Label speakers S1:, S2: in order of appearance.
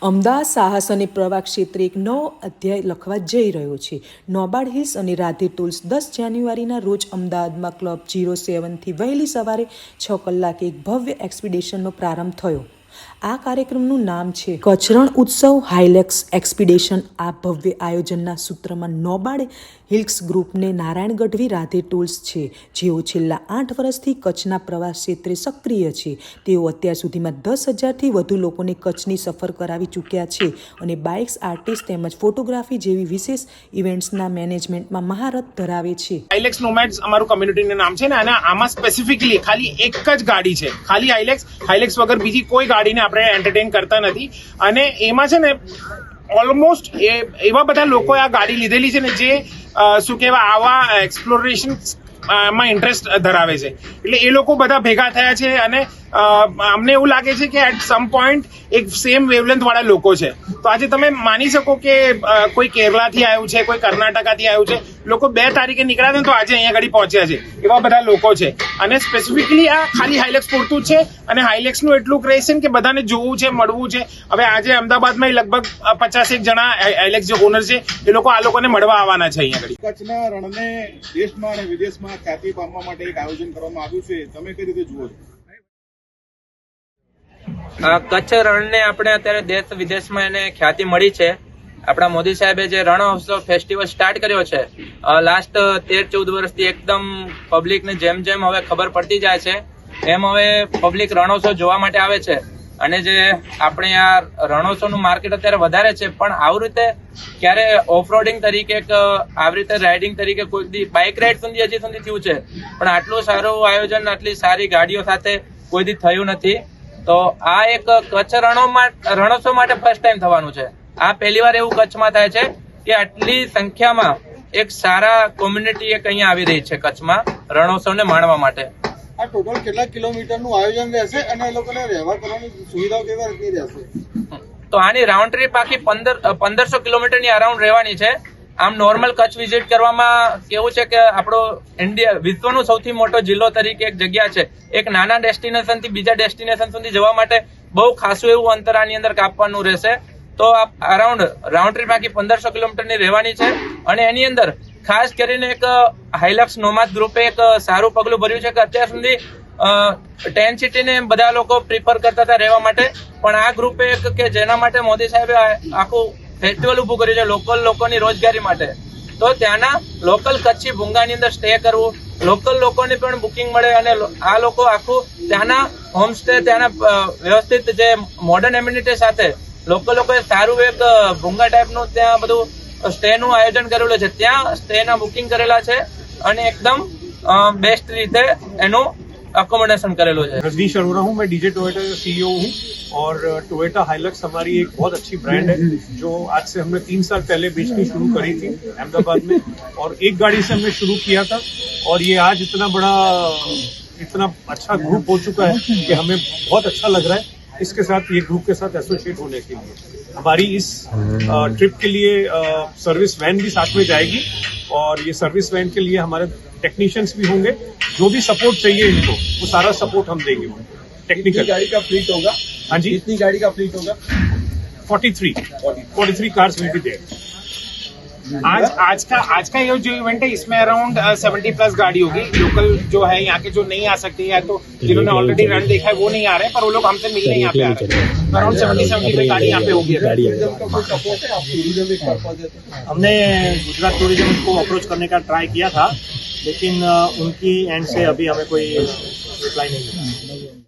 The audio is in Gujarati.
S1: અમદાવાદ સાહસ અને પ્રવાહ ક્ષેત્રે એક નવો અધ્યાય લખવા જઈ રહ્યો છે. નોબાર્ડ હિલ્સ અને રાધે ટૂલ્સ 10 જાન્યુઆરીના રોજ અમદાવાદમાં ક્લબ 07થી વહેલી સવારે 6 કલાકે એક ભવ્ય એક્સપિડિશનનો પ્રારંભ થયો. આ કાર્યક્રમનું નામ છે કચ્છ રણ ઉત્સવ હાઇલેક્સ એક્સપિડિશન. આ ભવ્ય આયોજનના સૂત્રમાં નોબાર્ડ હિલ્સ ગ્રુપને નારાયણ ગઢવી રાધે ટૂલ્સ છે, જેઓ છેલ્લા 8 વર્ષથી કચ્છના પ્રવાસ ક્ષેત્રે સક્રિય છે. તેઓ અત્યાર સુધીમાં 10,000થી વધુ લોકોને કચ્છની સફર કરાવી ચૂક્યા છે અને બાઇક્સ, આર્ટિસ્ટ તેમજ ફોટોગ્રાફી જેવી વિશેષ ઇવેન્ટ્સના મેનેજમેન્ટમાં મહારત ધરાવે છે.
S2: હાઇલેક્સ નોમેડ્સ અમારું કમ્યુનિટીનું નામ છે ને, અને આમાં સ્પેસિફિકલી ખાલી એક જ ગાડી છે, ખાલી હાઇલેક્સ વગર બીજી કોઈ ગાડીને આપણે એન્ટરટેન કરતા નથી. અને એમાં છે ને ઓલમોસ્ટ એવા બધા લોકોએ આ ગાડી લીધેલી છે ને જે શું કહેવાય આવા એક્સપ્લોરેશન માં ઇન્ટરેસ્ટ ધરાવે છે. એટલે એ લોકો બધા ભેગા થયા છે અને અમને એવું લાગે છે કે એટ સમ પોઈન્ટ એક સેમ વેવલેન્થ વાળા લોકો છે. તો આજે તમે માની શકો કે કોઈ કેરલાથી આવ્યું છે, કોઈ કર્ણાટકાથી આવ્યું છે, લોકો 2 તારીખે નીકળ્યા હતા તો આજે અહીંયા આગળ પહોંચ્યા છે. એવા બધા લોકો છે અને સ્પેસિફિકલી આ ખાલી હાઇલેક્સ પૂરતું જ છે. અને હાઇલેક્સનું એટલું ક્રેઝ છે કે બધાને જોવું છે, મળવું છે. હવે આજે અમદાવાદમાં લગભગ 50 જણા હાઇલેક્સ જે ઓનર છે એ લોકો આ લોકોને મળવા આવવાના છે અહીંયા આગળ.
S3: કચ્છના રણને દેશમાં અને વિદેશમાં ખ્યાતિ પામવા માટે એક આયોજન કરવામાં આવ્યું છે, તમે કઈ રીતે જુઓ છો?
S4: કચ્છ રણને આપણે અત્યારે દેશ વિદેશમાં એને ખ્યાતિ મળી છે. આપણા મોદી સાહેબે જે રણોત્સવ ફેસ્ટિવલ સ્ટાર્ટ કર્યો છે લાસ્ટ 13-14 વર્ષથી, એકદમ પબ્લિકને જેમ જેમ હવે ખબર પડતી જાય છે એમ હવે પબ્લિક રણોત્સવ જોવા માટે આવે છે. અને જે આપણે આ રણોત્સવનું માર્કેટ અત્યારે વધારે છે, પણ આવી રીતે ક્યારે ઓફરોડિંગ તરીકે આવી રીતે રાઇડિંગ તરીકે કોઈ બાઇક રાઇડ સુધી હજી સુધી થયું છે, પણ આટલું સારું આયોજન આટલી સારી ગાડીઓ સાથે કોઈ દી થયું નથી. તો આ એક કચ્છ રણોત્સવ માટે ફર્સ્ટ ટાઈમ થવાનું છે. આ પહેલી વાર એવું કચ્છમાં થાય છે કે આટલી સંખ્યામાં એક સારા કોમ્યુનિટી એક અહીંયા આવી રહી છે કચ્છમાં રણોત્સવને માણવા માટે.
S3: આ ટોટલ કેટલા કિલોમીટરનું આયોજન રહેશે અને એ લોકોને રહેવા કરવાની સુવિધાઓ કેવી રીતની રહેશે?
S4: તો આની રાઉન્ડ ટ્રીપ આખી 1500 કિલોમીટરની અરાઉન્ડ રહેવાની છે. આમ નોર્મલ કચ્છ વિઝિટ કરવામાં કેવું છે કે આપણો ઇન્ડિયા વિશ્વનો સૌથી મોટો જિલ્લો તરીકે એક જગ્યા છે. એક નાના ડેસ્ટિનેશન થી બીજા ડેસ્ટિનેશન સુધી જવા માટે બહુ ખાસું એવું અંતર આની અંદર કાપવાનું રહેશે. તો અરાઉન્ડ રાઉન્ડ ટ્રીપ આખી 1500 કિલોમીટરની રહેવાની છે. અને એની અંદર ખાસ કરીને એક હાઇલેક્સ નોમાદ ગ્રુપે એક સારું પગલું ભર્યું છે કે અત્યાર સુધી 10 સિટીને બધા લોકો પ્રિફર કરતા હતા રહેવા માટે, પણ આ ગ્રુપે એક કે જેના માટે મોદી સાહેબે આખું ફેસ્ટિવલ ઉભું કર્યું છે લોકલ લોકોની રોજગારી માટે. તો ત્યાંના લોકલ કચ્છી ભૂંગાની અંદર સ્ટે કરવું, લોકલ લોકોને પણ બુકિંગ મળે અને આ લોકો આખું ત્યાંના હોમસ્ટે, ત્યાંના વ્યવસ્થિત જે મોડર્ન એમ્યુનિટી સાથે લોકલ લોકોએ સારું એક ભૂંગા ટાઈપનું ત્યાં બધું સ્ટેનું આયોજન કરેલું છે. ત્યાં સ્ટેના બુકિંગ કરેલા છે અને એકદમ बेस्ट रीते एनो अकोमोडेशन करेलो है।
S5: रजनीश अरोड़ा हूँ, मैं डीजे टोयोटा का सीईओ हूँ और टोयोटा हाइलक्स हमारी एक बहुत अच्छी ब्रांड है जो आज से हमने 3 साल पहले बेचनी शुरू करी थी अहमदाबाद में और एक गाड़ी से हमने शुरू किया था और ये आज इतना अच्छा ग्रुप हो चुका है कि हमें बहुत अच्छा लग रहा है इसके साथ, ये ग्रुप के साथ एसोसिएट होने के लिए। हमारी इस ट्रिप के लिए सर्विस वैन भी साथ में जाएगी और ये सर्विस वैन के लिए हमारे टेक्नीशियंस भी होंगे, जो भी सपोर्ट चाहिए इनको वो सारा सपोर्ट हम देंगे। टेक्निकल
S3: गाड़ी का फ्लीट होगा?
S5: हाँ जी,
S3: कितनी गाड़ी का फ्लीट होगा?
S5: 43 कार्स विल बी देयर।
S2: आज का ये जो इवेंट है इसमें अराउंड 70+ गाड़ी होगी। लोकल जो है यहाँ के जो नहीं आ सकते या तो जिन्होंने ऑलरेडी रन देखा है वो नहीं आ रहे हैं, पर वो लोग हमसे मिलने यहाँ पे आ रहे हैं। अराउंड 70 गाड़ी यहाँ पे होगी।
S6: हमने गुजरात टूरिज्म को अप्रोच करने का ट्राई किया था, लेकिन उनकी एंड से अभी हमें कोई रिप्लाई नहीं मिला।